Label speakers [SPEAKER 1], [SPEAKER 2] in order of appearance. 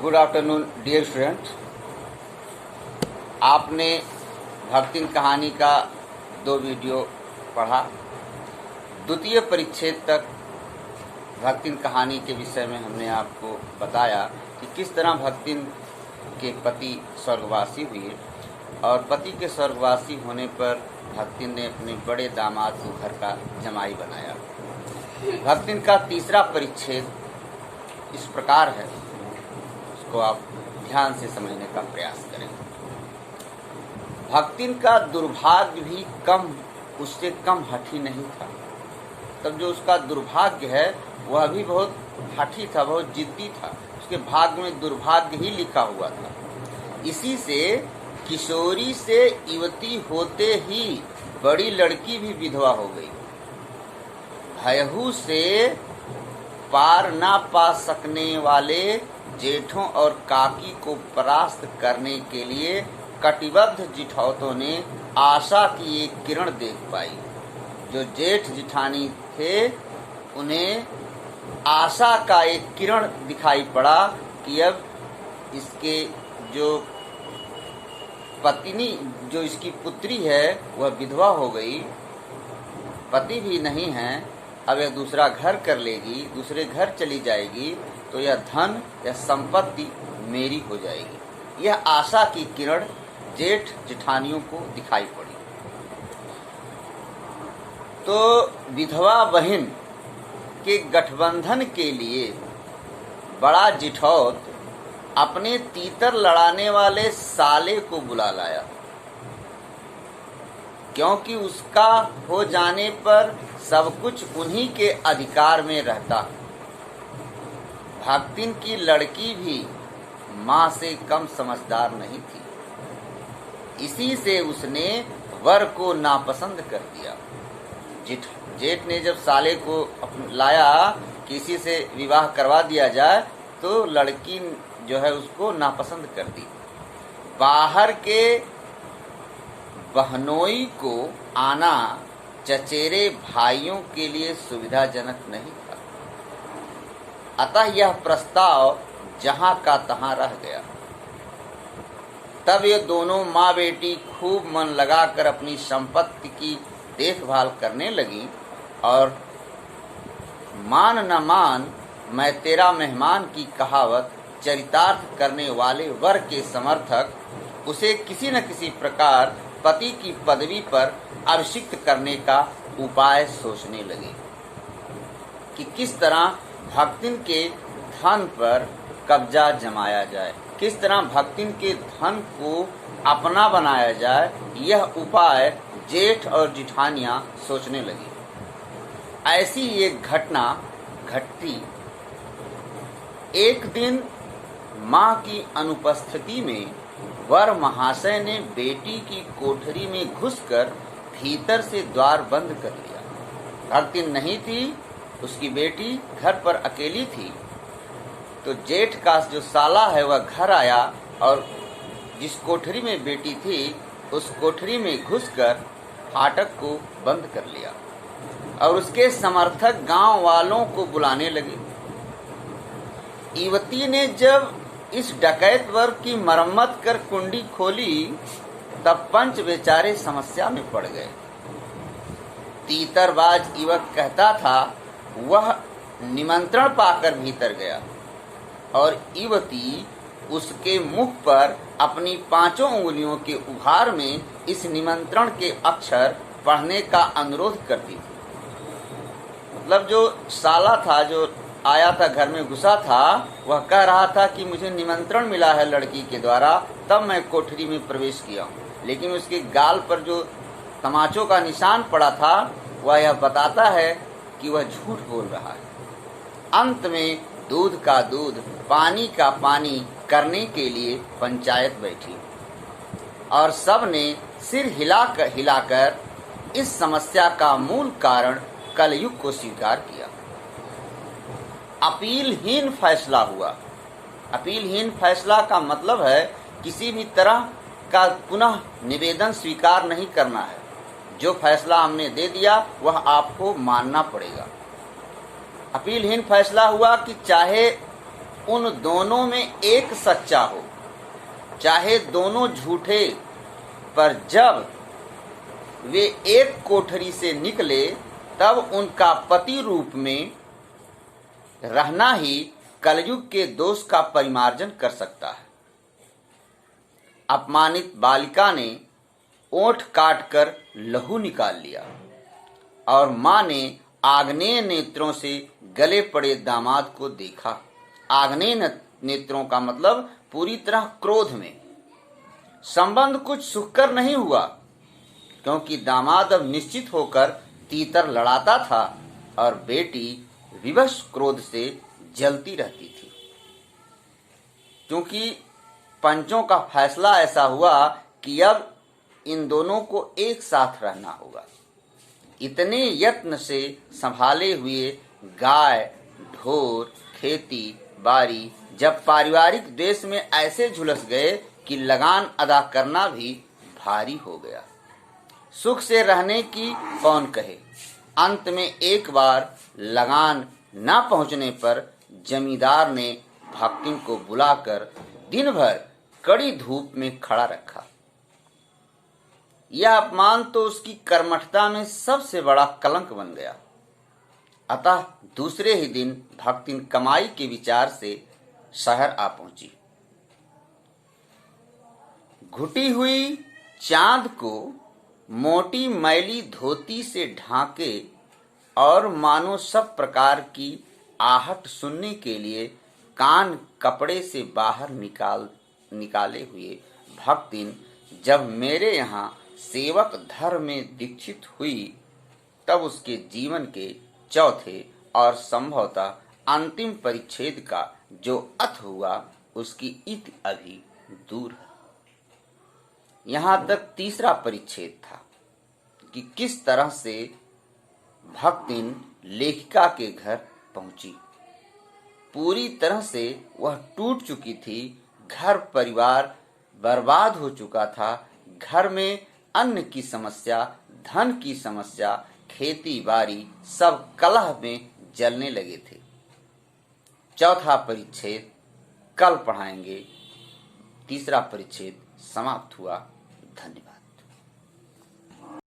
[SPEAKER 1] Good afternoon dear student. आपने भक्तिन कहानी का 2 वीडियो पढ़ा। द्वितीय परिच्छेद तक भक्तिन कहानी के विषय में हमने आपको बताया कि किस तरह भक्तिन के पति स्वर्गवासी हुए और पति के स्वर्गवासी होने पर भक्तिन ने अपने बड़े दामाद को घर का जमाई बनाया। भक्तिन का तीसरा परिच्छेद इस प्रकार है, उसको आप ध्यान से समझने का प्रयास करें। भक्तिन का दुर्भाग्य भी उससे कम हठी नहीं था। तब जो उसका दुर्भाग्य है वह भी बहुत हठी था, बहुत जिद्दी था। उसके भाग्य में दुर्भाग्य ही लिखा हुआ था। इसी से किशोरी से युवती होते ही बड़ी लड़की भी विधवा हो गई। भयहू से पार ना पा सकने वाले जेठों और काकी को परास्त करने के लिए कटिबद्ध जिठौतों ने आशा की एक किरण देख पाई। जो जेठ जिठानी थे उन्हें आशा का एक किरण दिखाई पड़ा कि अब इसके जो पत्नी, जो इसकी पुत्री है वह विधवा हो गई, पति भी नहीं है। अब यह दूसरा घर कर लेगी, दूसरे घर चली जाएगी तो यह धन या संपत्ति मेरी हो जाएगी। यह आशा की किरण जेठ जेठानियों को दिखाई पड़ी। तो विधवा बहन के गठबंधन के लिए बड़ा जिठौत अपने तीतर लड़ाने वाले साले को बुला लाया, क्योंकि उसका हो जाने पर सब कुछ उन्हीं के अधिकार में रहता। भक्तिन की लड़की भी माँ से कम समझदार नहीं थी। इसी से उसने वर को नापसंद कर दिया। जेठ ने जब साले को लाया किसी से विवाह करवा दिया जाए तो लड़की जो है उसको नापसंद कर दी। बाहर के बहनोई को आना चचेरे भाइयों के लिए सुविधाजनक नहीं था। अतः यह प्रस्ताव जहां का तहां रह गया। तब ये दोनों माँ बेटी खूब मन लगाकर अपनी संपत्ति की देखभाल करने लगी और मान न मान मैं तेरा मेहमान की कहावत चरितार्थ करने वाले वर के समर्थक उसे किसी न किसी प्रकार पति की पदवी पर अभिषिक्त करने का उपाय सोचने लगे कि किस तरह भक्तिन के धन पर कब्जा जमाया जाए, किस तरह भक्तिन के धन को अपना बनाया जाए। यह उपाय जेठ और जिठानियां सोचने लगी। ऐसी एक घटना घटती। एक दिन माँ की अनुपस्थिति में वर महाशय ने बेटी की कोठरी में घुसकर भीतर से द्वार बंद कर लिया। भक्तिन नहीं थी, उसकी बेटी घर पर अकेली थी। तो जेठ का जो साला है वह घर आया और जिस कोठरी में बेटी थी उस कोठरी में घुसकर फाटक को बंद कर लिया और उसके समर्थक गांव वालों को बुलाने लगे। युवती ने जब इस डकैत वर्ग की मरम्मत कर कुंडी खोली तब पंच बेचारे समस्या में पड़ गए। तीतरबाज युवक कहता था वह निमंत्रण पाकर भीतर गया और युवती उसके मुख पर अपनी 5 उंगलियों के उभार में इस निमंत्रण के अक्षर पढ़ने का अनुरोध करती थी। मतलब जो साला था, जो आया था, घर में घुसा था, वह कह रहा था कि मुझे निमंत्रण मिला है लड़की के द्वारा, तब मैं कोठरी में प्रवेश किया हूँ। लेकिन उसके गाल पर जो तमाचों का निशान पड़ा था वह यह बताता है कि वह झूठ बोल रहा है। अंत में दूध का दूध, पानी का पानी करने के लिए पंचायत बैठी और सब ने सिर हिलाकर इस समस्या का मूल कारण कलयुग को स्वीकार किया। अपीलहीन फैसला हुआ। अपीलहीन फैसला का मतलब है किसी भी तरह का पुनः निवेदन स्वीकार नहीं करना है। जो फैसला हमने दे दिया वह आपको मानना पड़ेगा। अपीलहीन फैसला हुआ कि चाहे उन दोनों में एक सच्चा हो, चाहे दोनों झूठे, पर जब वे एक कोठरी से निकले तब उनका पति रूप में रहना ही कलयुग के दोष का परिमार्जन कर सकता है। अपमानित बालिका ने ओंठ काटकर लहू निकाल लिया और मां ने आग्नेय नेत्रों से गले पड़े दामाद को देखा। आग्नेय नेत्रों का मतलब पूरी तरह क्रोध में। संबंध कुछ सुखकर नहीं हुआ, क्योंकि दामाद अब निश्चित होकर तीतर लड़ाता था और बेटी विवश क्रोध से जलती रहती थी। क्योंकि पंचों का फैसला ऐसा हुआ कि अब इन दोनों को एक साथ रहना होगा। इतने यत्न से संभाले हुए गाय, ढोर, खेती बारी जब पारिवारिक देश में ऐसे झुलस गए कि लगान अदा करना भी भारी हो गया। सुख से रहने की कौन कहे। अंत में एक बार लगान न पहुंचने पर जमींदार ने भक्तिन को बुलाकर दिन भर कड़ी धूप में खड़ा रखा। यह अपमान तो उसकी कर्मठता में सबसे बड़ा कलंक बन गया। अतः दूसरे ही दिन भक्तिन कमाई के विचार से शहर आ पहुंची। घुटी हुई चांद को मोटी मैली धोती से ढांके और मानो सब प्रकार की आहट सुनने के लिए कान कपड़े से बाहर निकाले हुए भक्तिन जब मेरे यहाँ सेवक धर्म में दीक्षित हुई तब उसके जीवन के चौथे और संभवतः अंतिम परिच्छेद का जो अथ हुआ उसकी इति अभी दूर है। यहाँ तक तीसरा परिच्छेद था कि किस तरह से भक्तिन लेखिका के घर पहुंची। पूरी तरह से वह टूट चुकी थी। घर परिवार बर्बाद हो चुका था। घर में अन्न की समस्या, धन की समस्या, खेती बाड़ी सब कलह में जलने लगे थे। चौथा परिच्छेद कल पढ़ाएंगे। तीसरा परिच्छेद समाप्त हुआ। धन्यवाद।